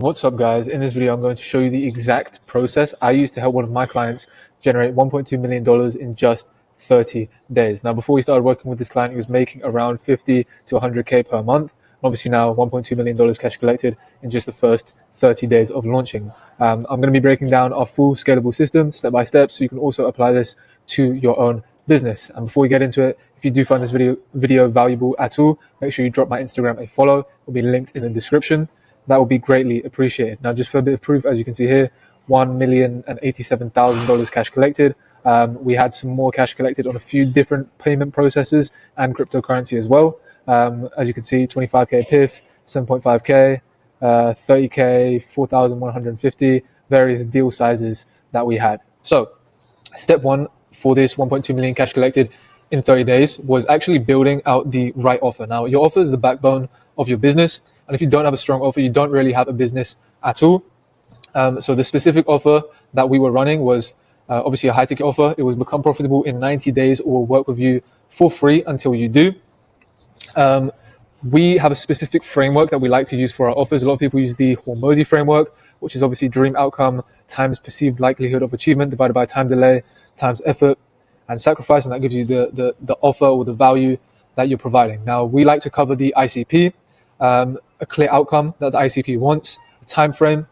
What's up, guys? In this video, I'm going to show you the exact process I used to help one of my clients generate $1.2 million in just 30 days. Now, before we started working with this client, he was making around 50 to 100K per month. Obviously now $1.2 million cash collected in just the first 30 days of launching. I'm going to be breaking down our full scalable system step by step, so you can also apply this to your own business. And before we get into it, if you do find this video valuable at all, make sure you drop my Instagram a follow. It will be linked in the description. That would be greatly appreciated. Now, just for a bit of proof, as you can see here, $1,087,000 cash collected. We had some more cash collected on a few different payment processes and cryptocurrency as well. As you can see, 25K PIF, 7.5K, 30K, 4,150, various deal sizes that we had. So step one for this 1.2 million cash collected in 30 days was actually building out the right offer. Now, your offer is the backbone of your business. And if you don't have a strong offer, you don't really have a business at all. So the specific offer that we were running was obviously a high ticket offer. It was become profitable in 90 days or work with you for free until you do. We have a specific framework that we like to use for our offers. A lot of people use the Hormozi framework, which is obviously dream outcome times perceived likelihood of achievement divided by time delay times effort and sacrifice. And that gives you the offer or the value that you're providing. Now, we like to cover the ICP, a clear outcome that the ICP wants, a time frame,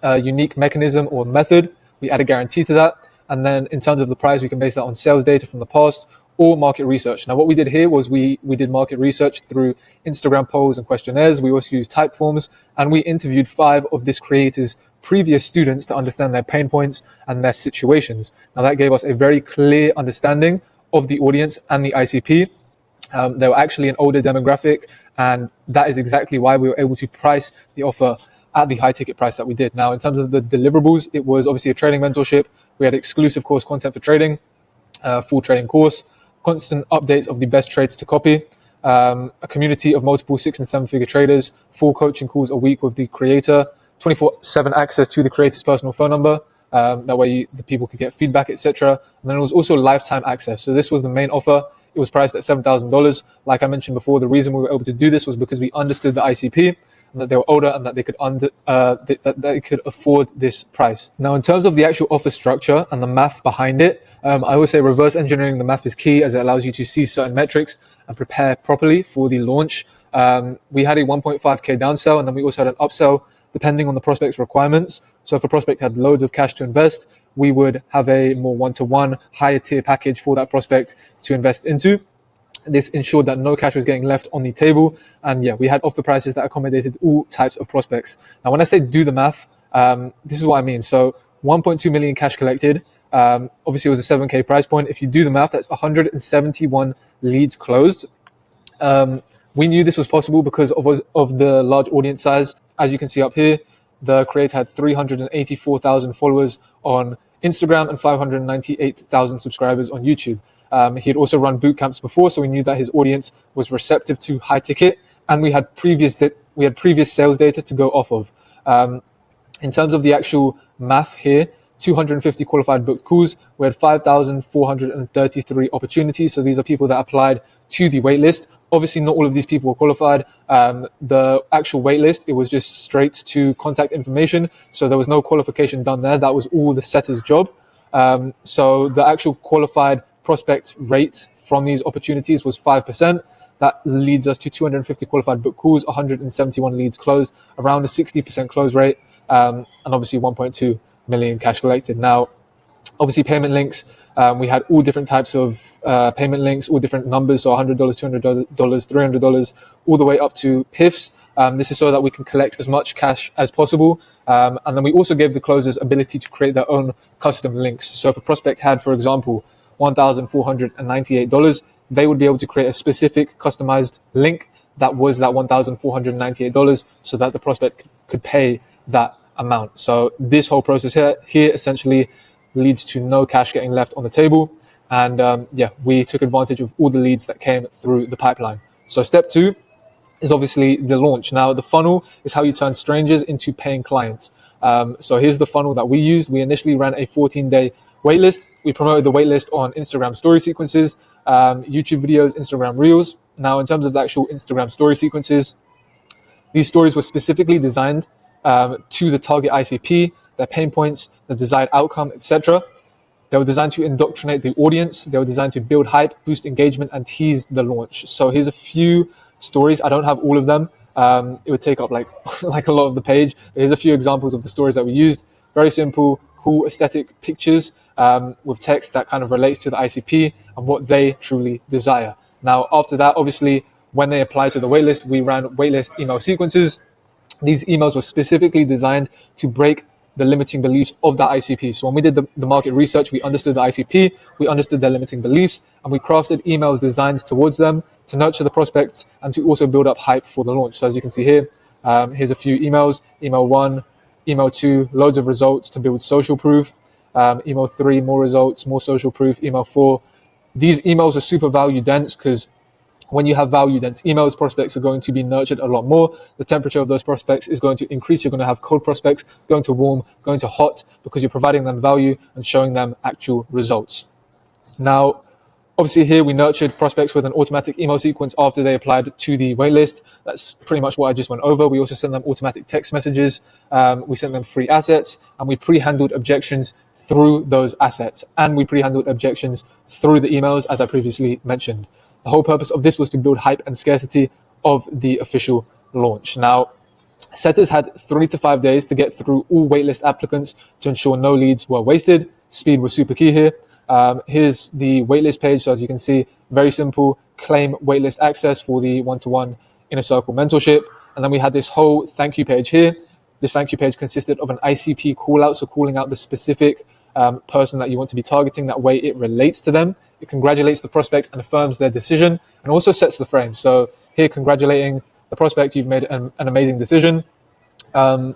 a unique mechanism or method. We add a guarantee to that. And then in terms of the price, we can base that on sales data from the past or market research. Now, what we did here was we did market research through Instagram polls and questionnaires. We also used type forms, and we interviewed 5 of this creator's previous students to understand their pain points and their situations. Now, that gave us a very clear understanding of the audience and the ICP. They were actually an older demographic, and that is exactly why we were able to price the offer at the high ticket price that we did. Now, in terms of the deliverables, it was obviously a trading mentorship. We had exclusive course content for trading, full trading course, constant updates of the best trades to copy, a community of multiple 6- and 7-figure traders, 4 coaching calls a week with the creator, 24/7 access to the creator's personal phone number. That way the people could get feedback, etc. And then it was also lifetime access. So this was the main offer. It was priced at $7,000. Like I mentioned before, the reason we were able to do this was because we understood the ICP, and that they were older, and that they could that they could afford this price. Now, in terms of the actual offer structure and the math behind it, I always say reverse engineering the math is key, as it allows you to see certain metrics and prepare properly for the launch. We had a 1.5K downsell, and then we also had an upsell depending on the prospect's requirements. So if a prospect had loads of cash to invest, we would have a more one-to-one higher tier package for that prospect to invest into. This ensured that no cash was getting left on the table. And yeah, we had offer prices that accommodated all types of prospects. Now, when I say do the math, this is what I mean. So 1.2 million cash collected. Obviously, it was a 7K price point. If you do the math, that's 171 leads closed. We knew this was possible because of the large audience size. As you can see up here, the creator had 384,000 followers on Instagram and 598,000 subscribers on YouTube. He had also run boot camps before, so we knew that his audience was receptive to high ticket, and we had previous sales data to go off of. In terms of the actual math here, 250 qualified booked calls. We had 5,433 opportunities. So these are people that applied to the waitlist. Obviously, not all of these people were qualified. The actual waitlist, it was just straight to contact information. So there was no qualification done there. That was all the setter's job. So the actual qualified prospect rate from these opportunities was 5%. That leads us to 250 qualified book calls, 171 leads closed, around a 60% close rate, and obviously 1.2 million cash collected. Now, obviously payment links, we had all different types of payment links, all different numbers, so $100, $200, $300, all the way up to PIFs. This is so that we can collect as much cash as possible. And then we also gave the closers ability to create their own custom links. So if a prospect had, for example, $1,498, they would be able to create a specific customized link that was that $1,498 so that the prospect could pay that amount. So this whole process here essentially leads to no cash getting left on the table. And yeah, we took advantage of all the leads that came through the pipeline. So step 2 is obviously the launch. Now, the funnel is how you turn strangers into paying clients. So here's the funnel that we used. We initially ran a 14-day waitlist. We promoted the waitlist on Instagram story sequences, YouTube videos, Instagram reels. Now, in terms of the actual Instagram story sequences, these stories were specifically designed to the target ICP, their pain points, the desired outcome, etc. They were designed to indoctrinate the audience. They were designed to build hype, boost engagement, and tease the launch. So here's a few stories. I don't have all of them. It would take up like like a lot of the page. Here's a few examples of the stories that we used. Very simple, cool, aesthetic pictures with text that kind of relates to the ICP and what they truly desire. Now, after that, obviously, when they apply to the waitlist, we ran waitlist email sequences. These emails were specifically designed to break the limiting beliefs of that ICP. So when we did the market research, we understood the ICP, we understood their limiting beliefs, and we crafted emails designed towards them to nurture the prospects and to also build up hype for the launch. So as you can see here, here's a few emails. Email 1, email 2, loads of results to build social proof. Email 3, more results, more social proof. Email 4. These emails are super value dense because when you have value dense emails, prospects are going to be nurtured a lot more. The temperature of those prospects is going to increase. You're going to have cold prospects going to warm, going to hot, because you're providing them value and showing them actual results. Now, obviously here we nurtured prospects with an automatic email sequence after they applied to the waitlist. That's pretty much what I just went over. We also sent them automatic text messages. We sent them free assets, and we pre-handled objections through those assets. And we pre-handled objections through the emails, as I previously mentioned. The whole purpose of this was to build hype and scarcity of the official launch. Now, setters had 3 to 5 days to get through all waitlist applicants to ensure no leads were wasted. Speed was super key here. Here's the waitlist page. So as you can see, very simple, claim waitlist access for the one-to-one inner circle mentorship. And then we had this whole thank you page here. This thank you page consisted of an ICP call out. So calling out the specific person that you want to be targeting. That way it relates to them. It congratulates the prospect and affirms their decision, and also sets the frame. So here, congratulating the prospect, you've made an amazing decision. It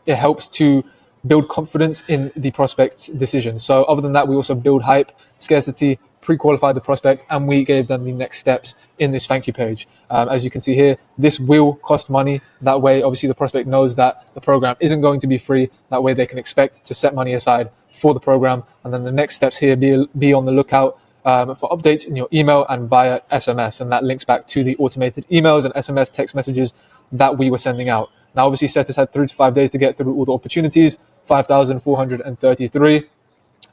helps to build confidence in the prospect's decision. So other than that, we also build hype, scarcity, pre-qualified the prospect, and we gave them the next steps in this thank you page. As you can see here, this will cost money. That way, obviously, the prospect knows that the program isn't going to be free. That way, they can expect to set money aside for the program. And then the next steps here, be on the lookout for updates in your email and via SMS. And that links back to the automated emails and SMS text messages that we were sending out. Now, obviously, setters had 3 to 5 days to get through all the opportunities, 5,433.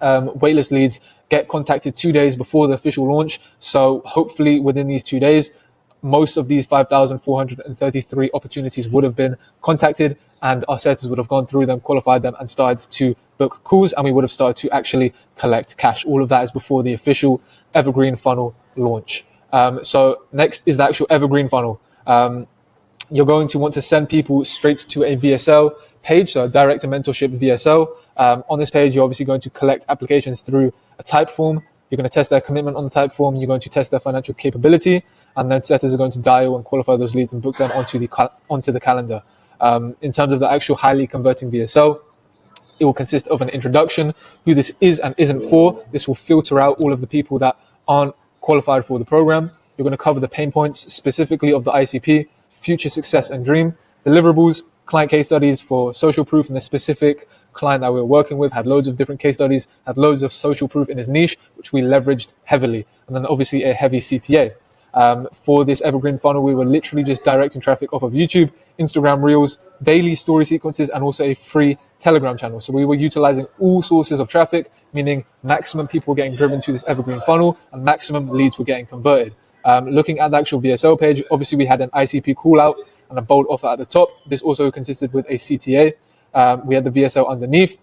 Waitlist leads get contacted 2 days before the official launch. So hopefully within these 2 days, most of these 5,433 opportunities would have been contacted, and our setters would have gone through them, qualified them, and started to book calls, and we would have started to actually collect cash. All of that is before the official Evergreen funnel launch. So next is the actual Evergreen funnel. You're going to want to send people straight to a VSL page, so a Director Mentorship VSL. On this page, you're obviously going to collect applications through a type form. You're going to test their commitment on the type form. You're going to test their financial capability, and then setters are going to dial and qualify those leads and book them onto the calendar. In terms of the actual highly converting VSL, it will consist of an introduction, who this is and isn't for. This will filter out all of the people that aren't qualified for the program. You're going to cover the pain points specifically of the ICP, future success and dream, deliverables, client case studies for social proof, and the specific client that we were working with had loads of different case studies, had loads of social proof in his niche, which we leveraged heavily. And then obviously a heavy CTA. For this Evergreen funnel, we were literally just directing traffic off of YouTube, Instagram Reels, daily story sequences, and also a free Telegram channel. So we were utilizing all sources of traffic, meaning maximum people were getting driven to this Evergreen funnel and maximum leads were getting converted. Looking at the actual VSL page, obviously we had an ICP call out and a bold offer at the top. This also consisted with a CTA. We had the VSL underneath.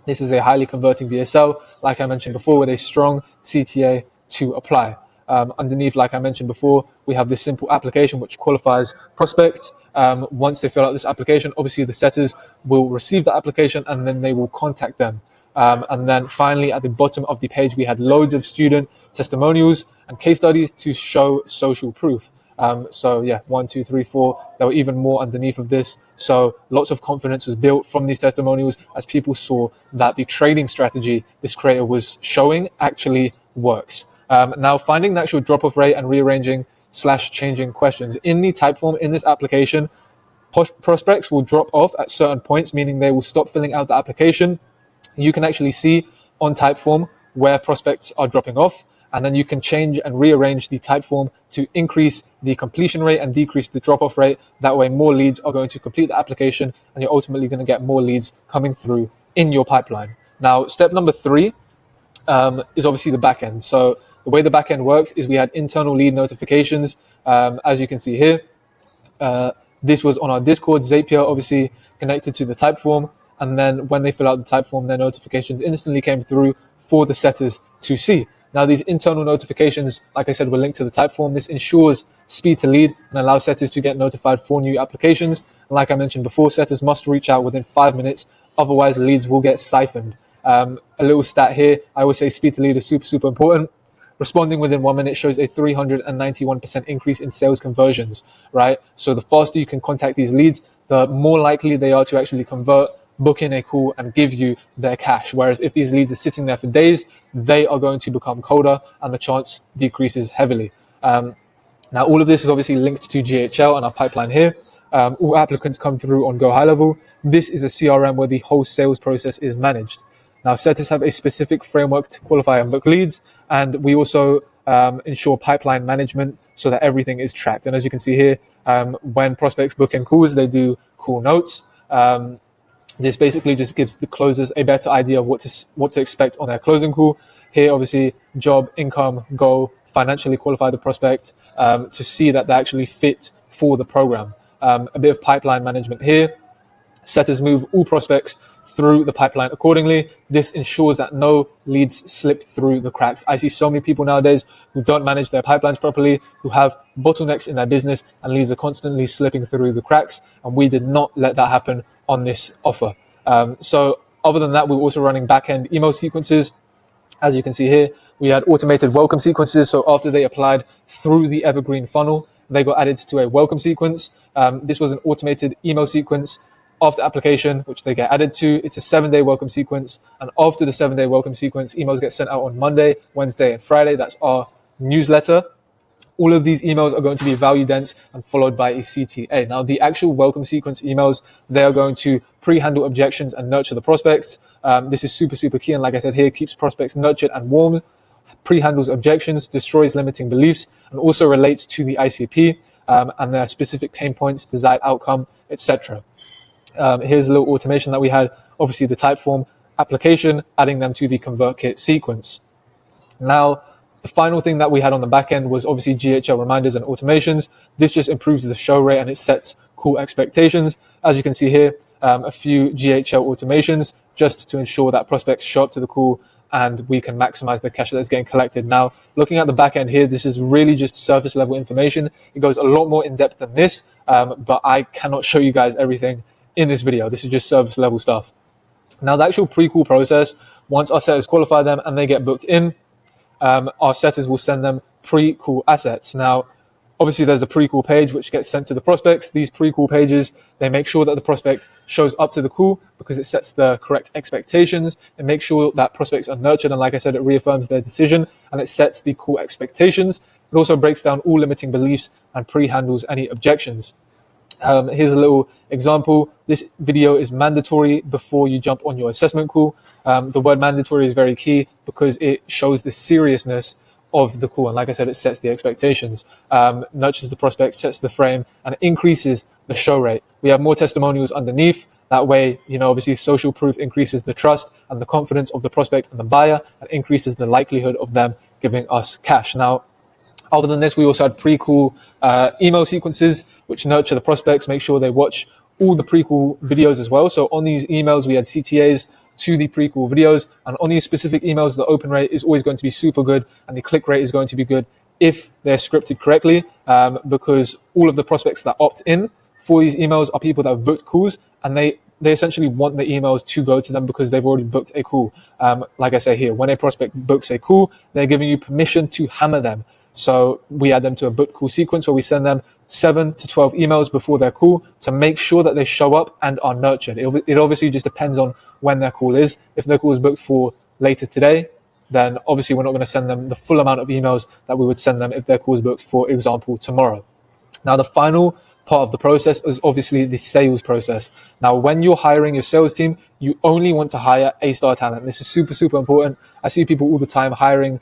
This is a highly converting VSL, like I mentioned before, with a strong CTA to apply. Underneath, like I mentioned before, we have this simple application which qualifies prospects. Once they fill out this application, obviously the setters will receive the application and then they will contact them. And then finally, at the bottom of the page, we had loads of student testimonials and case studies to show social proof. So yeah, 1, 2, 3, 4. There were even more underneath of this. So lots of confidence was built from these testimonials as people saw that the trading strategy this creator was showing actually works. Now, finding the actual drop-off rate and rearranging/changing questions in the type form in this application, prospects will drop off at certain points, meaning they will stop filling out the application. You can actually see on type form where prospects are dropping off. and then you can change and rearrange the type form to increase the completion rate and decrease the drop-off rate. That way more leads are going to complete the application, and you're ultimately going to get more leads coming through in your pipeline. Now, step number 3 is obviously the back end. So the way the back end works is we had internal lead notifications, as you can see here. This was on our Discord. Zapier obviously connected to the type form, and then when they fill out the type form, their notifications instantly came through for the setters to see. Now, these internal notifications, like I said, were linked to the type form. This ensures speed to lead and allows setters to get notified for new applications. And like I mentioned before, setters must reach out within 5 minutes, otherwise leads will get siphoned. A little stat here, I always say speed to lead is super important. Responding within 1 minute shows a 391% increase in sales conversions, right? So the faster you can contact these leads, the more likely they are to actually convert, book in a call, and give you their cash. Whereas if these leads are sitting there for days, they are going to become colder and the chance decreases heavily. Now, all of this is obviously linked to GHL and our pipeline here. All applicants come through on Go High Level. This is a CRM where the whole sales process is managed. Now, setters have a specific framework to qualify and book leads, and we also ensure pipeline management so that everything is tracked. And as you can see here, when prospects book in calls, they do call notes. This basically just gives the closers a better idea of what to expect on their closing call. Here, obviously, job, income, goal, financially qualify the prospect to see that they actually fit for the program. A bit of pipeline management here. Setters move all prospects through the pipeline accordingly. This ensures that no leads slip through the cracks. I see so many people nowadays who don't manage their pipelines properly, who have bottlenecks in their business, and leads are constantly slipping through the cracks. And we did not let that happen on this offer. So other than that, we're also running back-end email sequences. As you can see here, we had automated welcome sequences. So after they applied through the Evergreen funnel, they got added to a welcome sequence. This was an automated email sequence. After application, which they get added to, it's a 7-day welcome sequence. And after the 7-day welcome sequence, emails get sent out on Monday, Wednesday, and Friday. That's our newsletter. All of these emails are going to be value dense and followed by a CTA. Now, the actual welcome sequence emails, they are going to pre-handle objections and nurture the prospects. This is super key. And like I said here, keeps prospects nurtured and warmed, pre-handles objections, destroys limiting beliefs, and also relates to the ICP and their specific pain points, desired outcome, etc. Here's a little automation that we had. Obviously, the type form application, adding them to the ConvertKit sequence. Now, the final thing that we had on the back end was obviously GHL reminders and automations. This just improves the show rate and it sets call expectations. As you can see here, a few GHL automations just to ensure that prospects show up to the call and we can maximize the cash that's getting collected. Now, looking at the back end here, this is really just surface level information. It goes a lot more in depth than this, but I cannot show you guys everything in this video. This is just service level stuff. Now, the actual pre-call process, once our setters qualify them and they get booked in, our setters will send them pre-call assets. Now, obviously there's a pre-call page which gets sent to the prospects. These pre-call pages, they make sure that the prospect shows up to the call because it sets the correct expectations. It makes sure that prospects are nurtured, and like I said, it reaffirms their decision and it sets the call expectations. It also breaks down all limiting beliefs and pre-handles any objections. Here's a little example. This video is mandatory before you jump on your assessment call. The word mandatory is very key because it shows the seriousness of the call. And like I said, it sets the expectations, nurtures the prospect, sets the frame, and increases the show rate. We have more testimonials underneath. That way, obviously social proof increases the trust and the confidence of the prospect and the buyer and increases the likelihood of them giving us cash. Now, other than this, we also had pre-call email sequences, which nurture the prospects, make sure they watch all the pre-call videos as well. So on these emails, we had CTAs to the pre-call videos. And on these specific emails, the open rate is always going to be super good and the click rate is going to be good if they're scripted correctly, because all of the prospects that opt in for these emails are people that have booked calls, and they essentially want the emails to go to them because they've already booked a call. Like I say here, when a prospect books a call, they're giving you permission to hammer them. So we add them to a booked call sequence where we send them 7 to 12 emails before their call to make sure that they show up and are nurtured. It obviously just depends on when their call is. If their call is booked for later today, then obviously we're not going to send them the full amount of emails that we would send them if their call is booked, for example, tomorrow. Now, the final part of the process is obviously the sales process. Now, when you're hiring your sales team, you only want to hire A-star talent. This is super important. I see people all the time hiring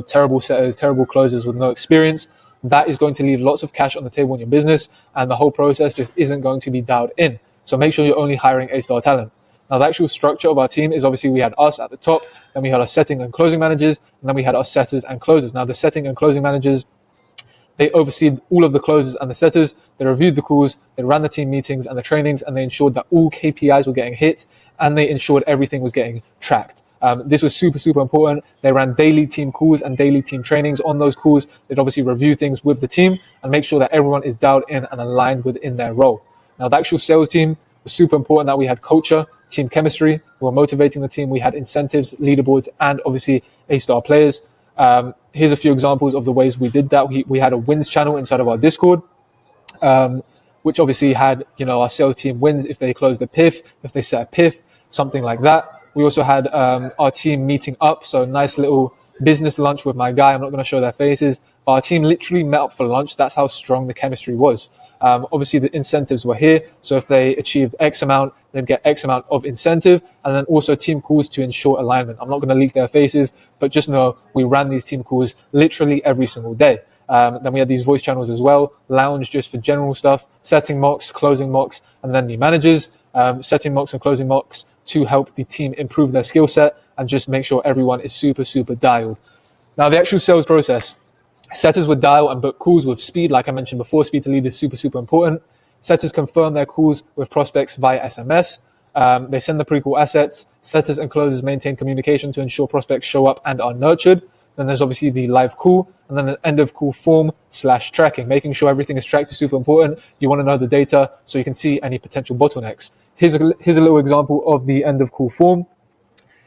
terrible setters, terrible closers with no experience. That is going to leave lots of cash on the table in your business, and the whole process just isn't going to be dialed in. So make sure you're only hiring A-star talent. Now, the actual structure of our team is obviously we had us at the top, then we had our setting and closing managers, and then we had our setters and closers. Now, the setting and closing managers, they oversee all of the closers and the setters. They reviewed the calls, they ran the team meetings and the trainings, and they ensured that all KPIs were getting hit, and they ensured everything was getting tracked. This was super, super important. They ran daily team calls and daily team trainings. On those calls, they'd obviously review things with the team and make sure that everyone is dialed in and aligned within their role. Now, the actual sales team was super important that we had culture, team chemistry, we were motivating the team, we had incentives, leaderboards, and obviously A-star players. Here's a few examples of the ways we did that. We had a wins channel inside of our Discord, which obviously had, our sales team wins if they closed a PIF, if they set a PIF, something like that. We also had our team meeting up, so a nice little business lunch with my guy. I'm not going to show their faces, but our team literally met up for lunch. That's how strong the chemistry was. Obviously, the incentives were here. So if they achieved X amount, they'd get X amount of incentive. And then also team calls to ensure alignment. I'm not going to leak their faces, but just know we ran these team calls literally every single day. Then we had these voice channels as well, lounge just for general stuff, setting mocks, closing mocks, and then the managers, setting mocks and closing mocks to help the team improve their skill set and just make sure everyone is super, super dialed. Now, the actual sales process. Setters would dial and book calls with speed. Like I mentioned before, speed to lead is super, super important. Setters confirm their calls with prospects via SMS. They send the pre-call assets. Setters and closers maintain communication to ensure prospects show up and are nurtured. Then there's obviously the live call, and then an end of call form / tracking. Making sure everything is tracked is super important. You want to know the data so you can see any potential bottlenecks. Here's a little example of the end of call form.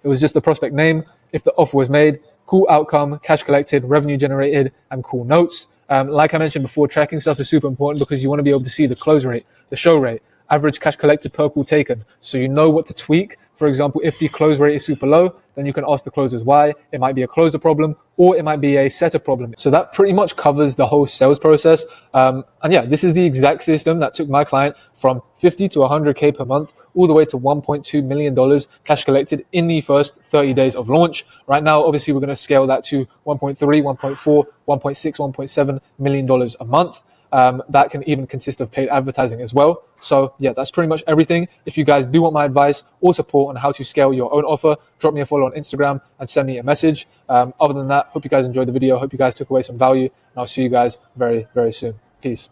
It was just the prospect name, if the offer was made, call outcome, cash collected, revenue generated, and call notes. Like I mentioned before, tracking stuff is super important because you want to be able to see the close rate, the show rate, average cash collected per call taken. So you know what to tweak. For example, if the close rate is super low, then you can ask the closers why. It might be a closer problem or it might be a setter problem. So that pretty much covers the whole sales process. And yeah, this is the exact system that took my client from 50 to 100K per month, all the way to $1.2 million cash collected in the first 30 days of launch. Right now, obviously, we're going to scale that to 1.3, 1.4, 1.6, $1.7 million a month. That can even consist of paid advertising as well. So yeah, that's pretty much everything. If you guys do want my advice or support on how to scale your own offer, drop me a follow on Instagram and send me a message. Other than that, hope you guys enjoyed the video. Hope you guys took away some value, and I'll see you guys very, very soon. Peace.